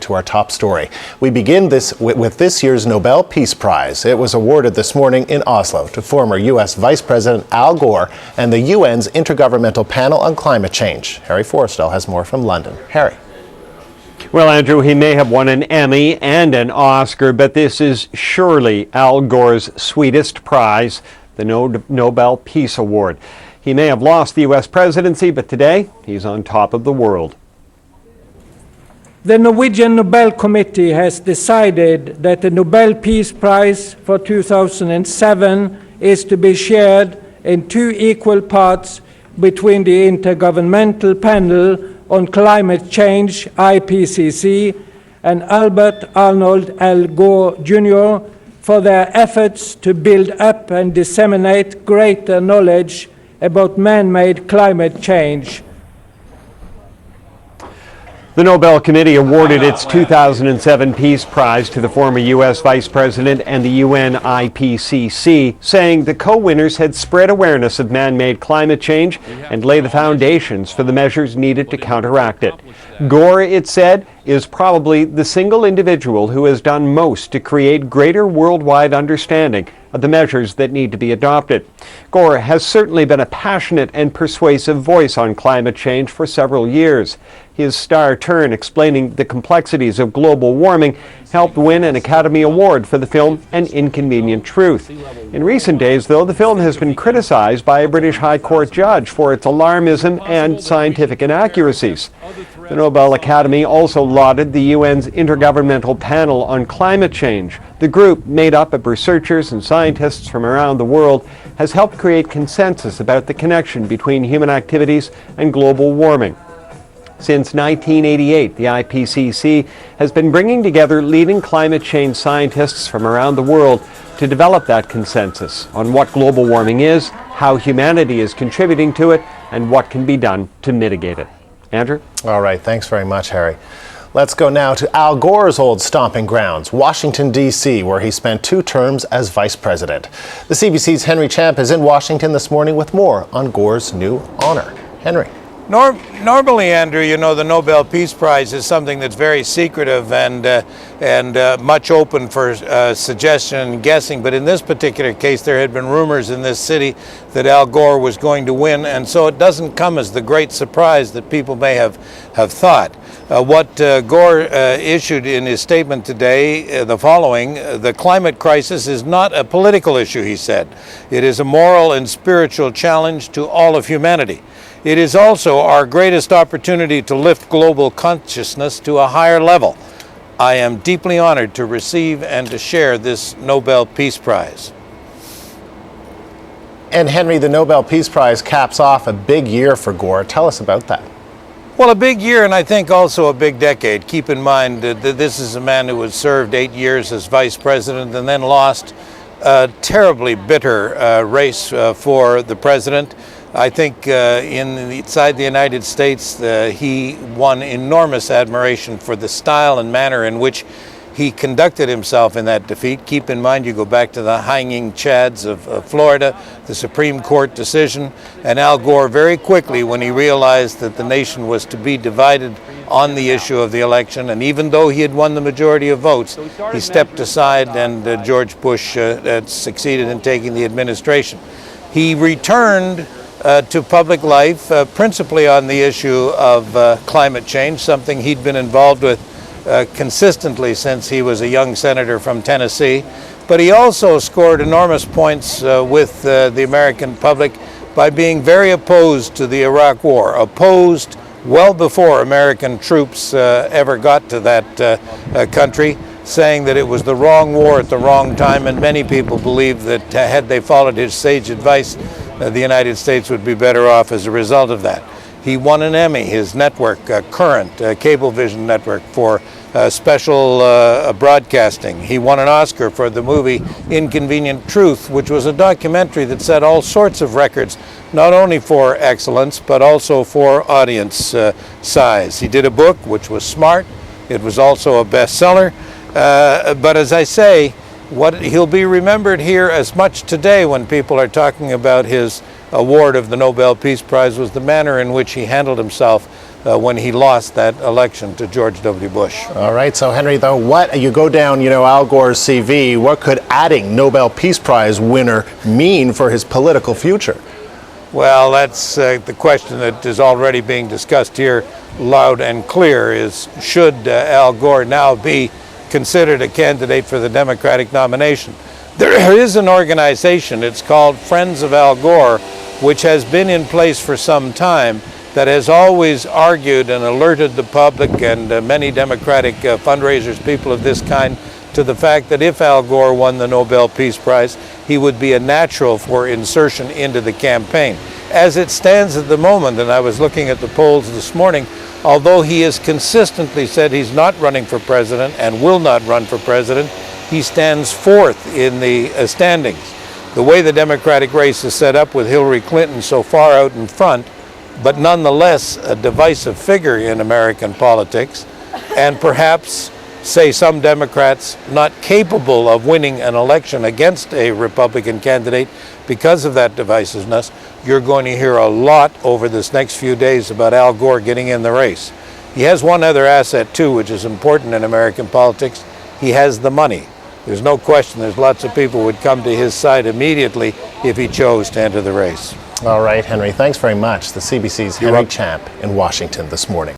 to our top story. We begin with this year's Nobel Peace Prize. It was awarded this morning in Oslo to former U.S. Vice President Al Gore and the UN's Intergovernmental Panel on Climate Change. Harry Forrestal has more from London. Harry. Well, Andrew, he may have won an Emmy and an Oscar, but this is surely Al Gore's sweetest prize, the Nobel Peace Award. He may have lost the U.S. presidency, but today he's on top of the world. The Norwegian Nobel Committee has decided that the Nobel Peace Prize for 2007 is to be shared in 2 equal parts between the Intergovernmental Panel on Climate Change, IPCC, and Albert Arnold Al Gore Jr. for their efforts to build up and disseminate greater knowledge about man-made climate change. The Nobel Committee awarded its 2007 Peace Prize to the former U.S. Vice President and the UN IPCC, saying the co-winners had spread awareness of man-made climate change and lay the foundations for the measures needed to counteract it. Gore, it said, is probably the single individual who has done most to create greater worldwide understanding of the measures that need to be adopted. Gore has certainly been a passionate and persuasive voice on climate change for several years. His star turn explaining the complexities of global warming helped win an Academy Award for the film An Inconvenient Truth. In recent days, though, the film has been criticized by a British High Court judge for its alarmism and scientific inaccuracies. The Nobel Academy also lauded the UN's Intergovernmental Panel on Climate Change. The group, made up of researchers and scientists from around the world, has helped create consensus about the connection between human activities and global warming. Since 1988, the IPCC has been bringing together leading climate change scientists from around the world to develop that consensus on what global warming is, how humanity is contributing to it, and what can be done to mitigate it. Andrew? All right, thanks very much, Harry. Let's go now to Al Gore's old stomping grounds, Washington, D.C., where he spent 2 terms as vice president. The CBC's Henry Champ is in Washington this morning with more on Gore's new honor. Henry. Normally, Andrew, you know, the Nobel Peace Prize is something that's very secretive and much open for suggestion and guessing. But in this particular case, there had been rumors in this city that Al Gore was going to win, and so it doesn't come as the great surprise that people may have thought. What Gore issued in his statement today, the following: the climate crisis is not a political issue, he said. It is a moral and spiritual challenge to all of humanity. It is also our greatest opportunity to lift global consciousness to a higher level. I am deeply honored to receive and to share this Nobel Peace Prize. And Henry, the Nobel Peace Prize caps off a big year for Gore. Tell us about that. Well, a big year, and I think also a big decade. Keep in mind that this is a man who had served 8 years as vice president and then lost a terribly bitter race for the president. I think inside the United States, he won enormous admiration for the style and manner in which he conducted himself in that defeat. Keep in mind, you go back to the hanging chads of Florida, the Supreme Court decision, and Al Gore very quickly, when he realized that the nation was to be divided on the issue of the election, and even though he had won the majority of votes, he stepped aside, and George Bush succeeded in taking the administration. He returned to public life, principally on the issue of climate change, something he'd been involved with consistently since he was a young senator from Tennessee. But he also scored enormous points with the American public by being very opposed to the Iraq War, opposed well before American troops ever got to that country, saying that it was the wrong war at the wrong time, and many people believe that had they followed his sage advice, the United States would be better off as a result of that. He won an Emmy, his network, Current, Cablevision network, for special broadcasting. He won an Oscar for the movie Inconvenient Truth, which was a documentary that set all sorts of records, not only for excellence, but also for audience size. He did a book which was smart. It was also a bestseller. But as I say, he'll be remembered here as much today when people are talking about his award of the Nobel Peace Prize was the manner in which he handled himself when he lost that election to George W. Bush. All right, so Henry, though, what you go down, Al Gore's CV, what could adding Nobel Peace Prize winner mean for his political future? Well, that's the question that is already being discussed here loud and clear is, should Al Gore now be considered a candidate for the Democratic nomination? There is an organization, it's called Friends of Al Gore, which has been in place for some time, that has always argued and alerted the public and many Democratic fundraisers, people of this kind, to the fact that if Al Gore won the Nobel Peace Prize, he would be a natural for insertion into the campaign. As it stands at the moment, and I was looking at the polls this morning, although he has consistently said he's not running for president and will not run for president, he stands fourth in the standings. The way the Democratic race is set up with Hillary Clinton so far out in front, but nonetheless a divisive figure in American politics, and perhaps, say, some Democrats not capable of winning an election against a Republican candidate because of that divisiveness, you're going to hear a lot over this next few days about Al Gore getting in the race. He has one other asset too, which is important in American politics. He has the money. There's no question there's lots of people who would come to his side immediately if he chose to enter the race. All right, Henry, thanks very much. The CBC's Henry Champ in Washington this morning.